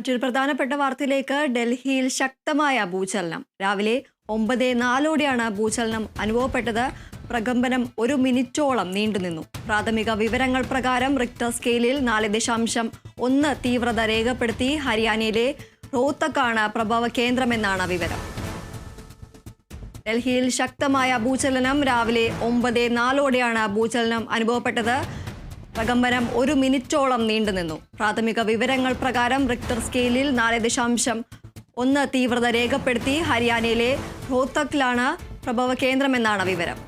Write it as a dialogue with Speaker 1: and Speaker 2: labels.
Speaker 1: മറ്റൊരു പ്രധാനപ്പെട്ട വാർത്തയിലേക്ക്. ഡൽഹിയിൽ ശക്തമായ ഭൂചലനം. രാവിലെ 9:04 ഭൂചലനം അനുഭവപ്പെട്ടത്. പ്രകമ്പനം 1 മിനിറ്റോളം നീണ്ടുനിന്നു. പ്രാഥമിക വിവരങ്ങൾ പ്രകാരം റിക്ടർ സ്കെയിലിൽ 4.1 തീവ്രത രേഖപ്പെടുത്തി. ഹരിയാനയിലെ റോഹ്തക്കാണ് പ്രഭവ കേന്ദ്രമെന്നാണ് വിവരം. ഡൽഹിയിൽ ശക്തമായ ഭൂചലനം. രാവിലെ 9:04 ഭൂചലനം അനുഭവപ്പെട്ടത്. പ്രകമ്പനം 1 മിനിറ്റോളം നീണ്ടുനിന്നു. പ്രാഥമിക വിവരങ്ങൾ പ്രകാരം റിക്ടർ സ്കെയിലിൽ 4.1 തീവ്രത രേഖപ്പെടുത്തി. ഹരിയാനയിലെ റോഹ്തക്കിലാണ് പ്രഭവ കേന്ദ്രമെന്നാണ് വിവരം.